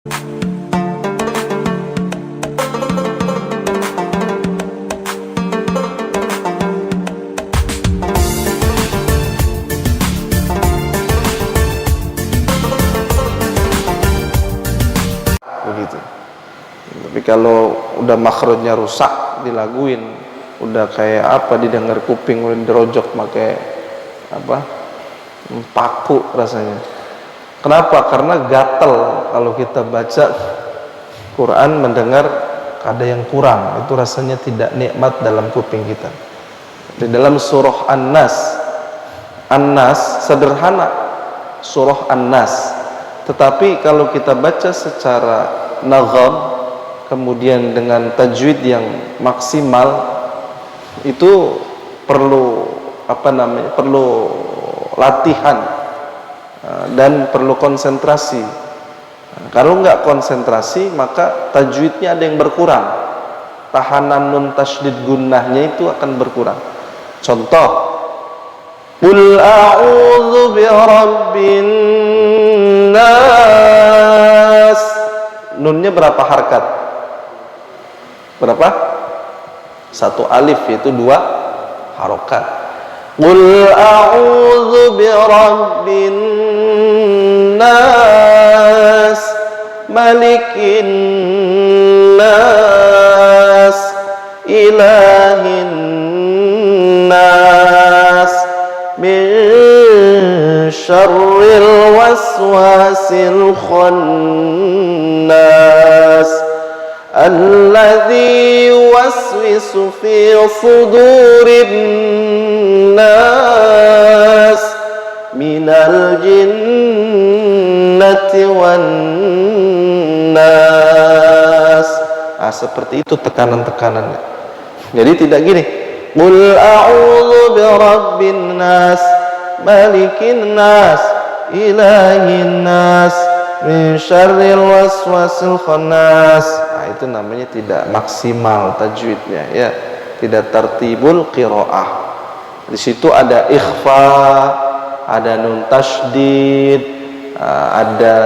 Begitu. Tapi kalau udah makhrajnya rusak, dilaguin, udah kayak apa, didengar kuping, udah dirojok pakai apa, paku rasanya. Kenapa? Karena gatel kalau kita baca Quran, mendengar ada yang kurang, itu rasanya tidak nikmat dalam kuping kita. Di dalam surah An-Nas sederhana, surah An-Nas, tetapi kalau kita baca secara nazam, kemudian dengan tajwid yang maksimal, itu perlu perlu latihan dan perlu konsentrasi. Kalau nggak konsentrasi, maka tajwidnya ada yang berkurang, tahanan nun tasydid gunnahnya itu akan berkurang. Contoh, qul a'udzu birabbin nas, nunnya berapa harkat? Berapa? Satu alif, yaitu 2 harokat. Qul a'udzu birabbin nas, malikin nas, ilahin nas, min syarril waswasil khannas, alladzi yuwaswisu fi sudurin nas, minal jinnati wan nas. Seperti itu tekanan-tekanannya. Jadi tidak gini, qul a'udzu birabbin nas, malikin nas, ilahin nas, min syarril waswasil khannas. Itu namanya tidak maksimal tajwidnya, ya, tidak tertibul qiraah. Di situ ada ikhfa, ada nun tasydid, ada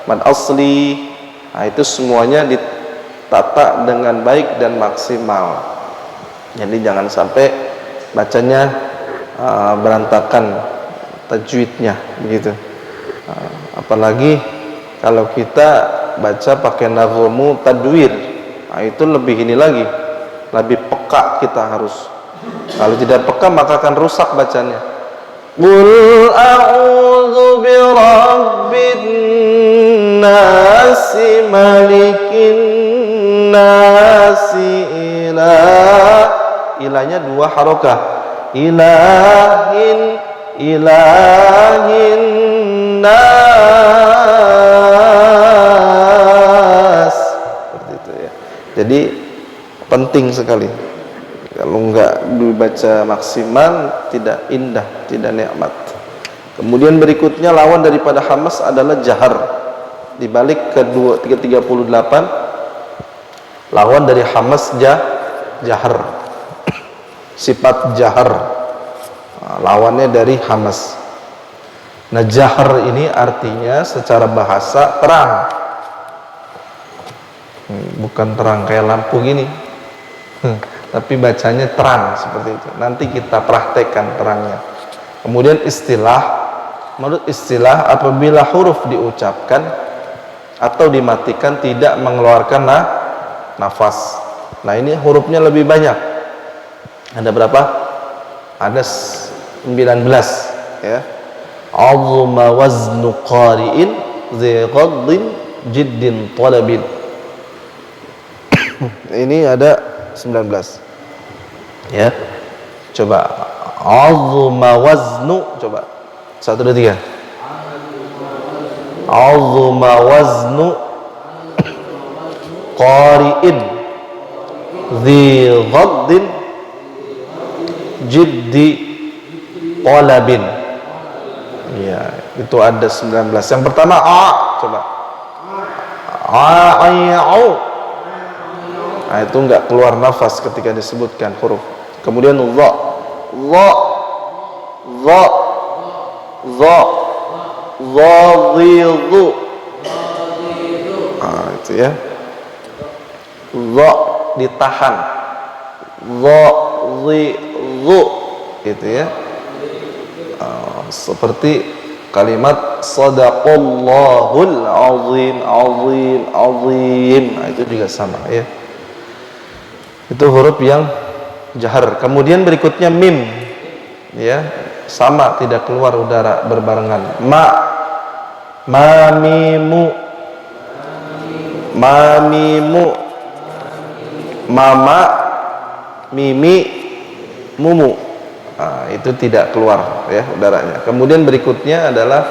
mad asli. Itu semuanya ditata dengan baik dan maksimal. Jadi jangan sampai bacanya berantakan tajwidnya, begitu. Apalagi kalau kita baca pakai nazmu tadwir, itu lebih ini lagi, lebih peka kita harus. Kalau tidak peka maka akan rusak bacanya. Qul a'udzu birabbin nasi, malikin nasi, ilahnya 2 harokah, ilahin nas. Seperti itu, ya. Jadi penting sekali. Kalau enggak dibaca maksimal, tidak indah, tidak nikmat. Kemudian berikutnya lawan daripada hamas adalah jahar. Di balik ke 338, lawan dari hamas jahar. Sifat jahar, lawannya dari hamas. Nah, jahar ini artinya secara bahasa terang. Bukan terang kayak lampu gini, tapi bacanya terang seperti itu. Nanti kita praktekkan terangnya. Kemudian menurut istilah apabila huruf diucapkan atau dimatikan tidak mengeluarkan nafas. Nah, ini hurufnya lebih banyak. Ada berapa? Ada 19, ya. Azuma waznu qari'in zi ghaddin jiddin talabin. Ini ada 19, ya. Coba azuma waznu, coba 1, 2, 3. Azuma waznu qari'in zi ghaddin jiddi talabin. Ya, itu ada 19. Yang pertama coba au. Nah, itu enggak keluar nafas ketika disebutkan huruf. Kemudian dha. Ghadidhu. Itu ya. Dha ditahan. Ghadidhu. Itu ya. Seperti kalimat sadaqallahul azim, azim, azim. Itu juga sama ya. Itu huruf yang jahar. Kemudian berikutnya mim. Ya, sama, tidak keluar udara berbarengan. Mamimu, mamimu, mama, mimi, mumu. Itu tidak keluar ya udaranya. Kemudian berikutnya adalah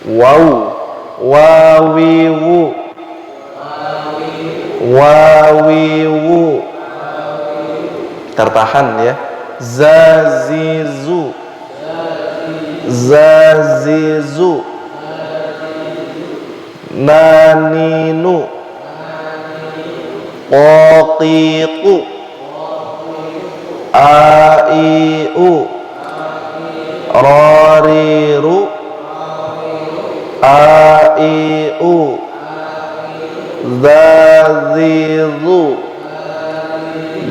waw, wawiwu, wawiwu, tertahan ya. Zazizu, zazizu, naninu, qaqiqu, aiu, rariru, aiu, zazizu,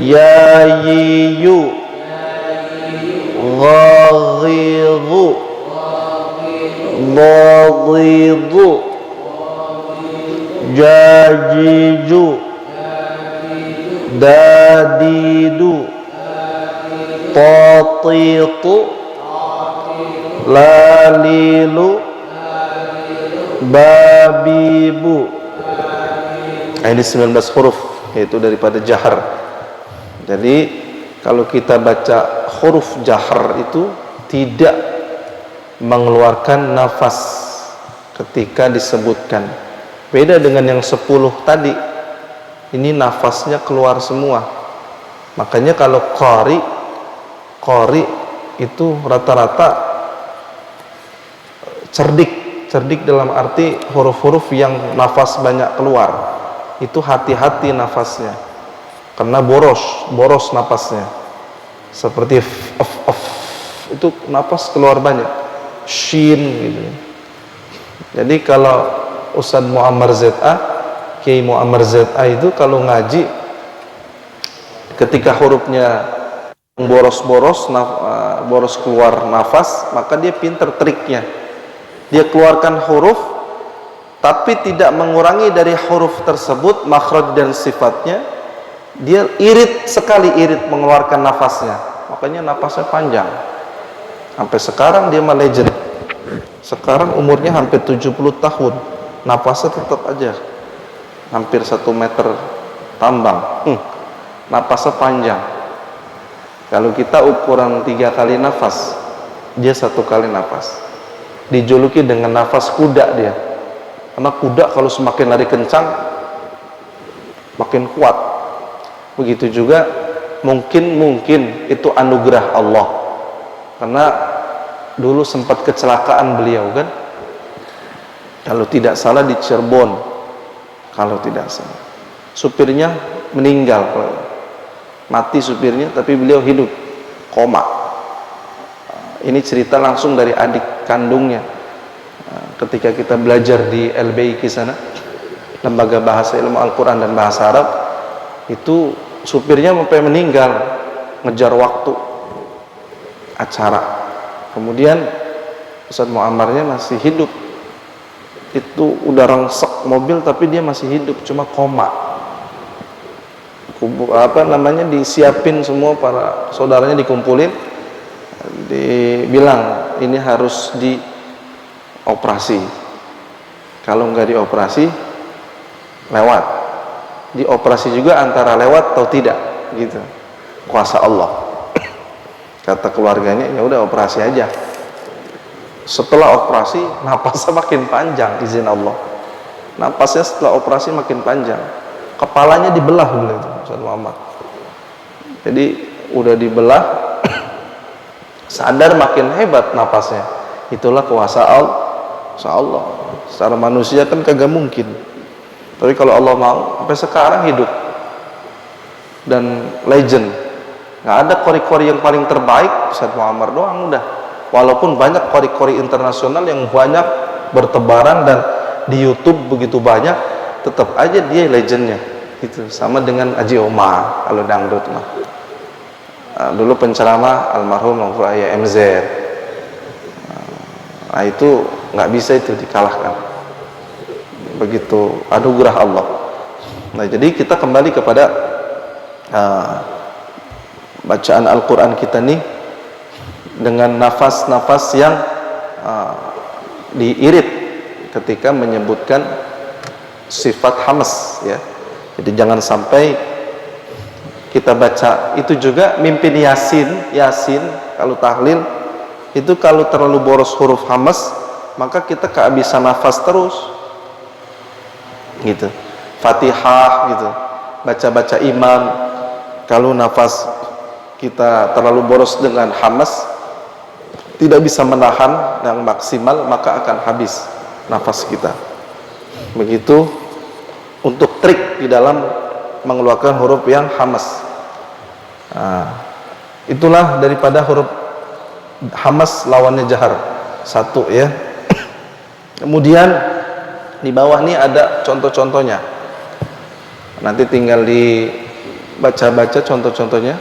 yayiyu, ghaghidu, ghaghidu, jajiju, dadidu, tatitu, lalilu, babibu. Ini 19 huruf, yaitu daripada jahar. Jadi kalau kita baca huruf jahar itu tidak mengeluarkan nafas ketika disebutkan. Beda dengan yang 10 tadi. Ini nafasnya keluar semua. Makanya kalau qari itu rata-rata cerdik dalam arti huruf-huruf yang nafas banyak keluar. Itu hati-hati nafasnya. Karena boros napasnya. Seperti f itu napas keluar banyak. Shin gitu. Jadi kalau Ustadz Muammar ZA, Kiai Muammar ZA itu kalau ngaji ketika hurufnya boros keluar nafas, maka dia pinter triknya. Dia keluarkan huruf tapi tidak mengurangi dari huruf tersebut makhraj dan sifatnya. Dia irit mengeluarkan nafasnya, makanya nafasnya panjang. Sampai sekarang dia legend. Sekarang umurnya hampir 70 tahun, nafasnya tetap aja hampir 1 meter tambang. Nafasnya panjang. Kalau kita ukuran 3 kali nafas, dia 1 kali nafas. Dijuluki dengan nafas kuda dia, karena kuda kalau semakin lari kencang makin kuat. Begitu juga mungkin itu anugerah Allah, karena dulu sempat kecelakaan beliau kan, kalau tidak salah di Cirebon, kalau tidak salah supirnya meninggal, mati supirnya, tapi beliau hidup, koma. Ini cerita langsung dari adik kandungnya ketika kita belajar di LBI sana, Lembaga Bahasa Ilmu Al-Quran dan Bahasa Arab. Itu supirnya sampai meninggal ngejar waktu acara. Kemudian Ustadz Muammarnya masih hidup. Itu udah rengsek mobil tapi dia masih hidup, cuma koma. Disiapin semua, para saudaranya dikumpulin, dibilang ini harus dioperasi. Kalau nggak dioperasi lewat. Dioperasi juga antara lewat atau tidak, gitu. Kuasa Allah. Kata keluarganya, ya udah operasi aja. Setelah operasi, napasnya makin panjang, izin Allah. Napasnya setelah operasi makin panjang. Kepalanya dibelah beliau itu, Ustaz Muhammad. Jadi udah dibelah, sadar makin hebat napasnya. Itulah kuasa Allah. Secara manusia kan kagak mungkin. Tapi kalau Allah mau, sampai sekarang hidup dan legend. Nggak ada kori-kori yang paling terbaik, Ustadz Muammar doang udah. walaupun banyak qori-qori internasional yang banyak bertebaran dan di YouTube begitu banyak, tetap aja dia legendnya itu. Sama dengan Haji Omar kalau dangdut mah. Dulu penceramah almarhum Ayah MZ. Nah, itu nggak bisa itu dikalahkan. Begitu anugerah Allah. Nah, jadi kita kembali kepada bacaan Al-Quran kita nih dengan nafas-nafas yang diirit ketika menyebutkan sifat hamas, ya. Jadi jangan sampai kita baca itu juga mimpin Yasin kalau tahlil itu kalau terlalu boros huruf hamas maka kita kehabisan nafas terus gitu. Fatihah gitu, baca-baca imam kalau nafas kita terlalu boros dengan hamas tidak bisa menahan yang maksimal maka akan habis nafas kita. Begitu untuk trik di dalam mengeluarkan huruf yang hamas. Nah, itulah daripada huruf hamas lawannya jahar. Satu ya. Kemudian di bawah ini ada contoh-contohnya. Nanti tinggal dibaca-baca contoh-contohnya.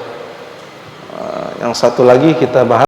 Yang satu lagi kita bahas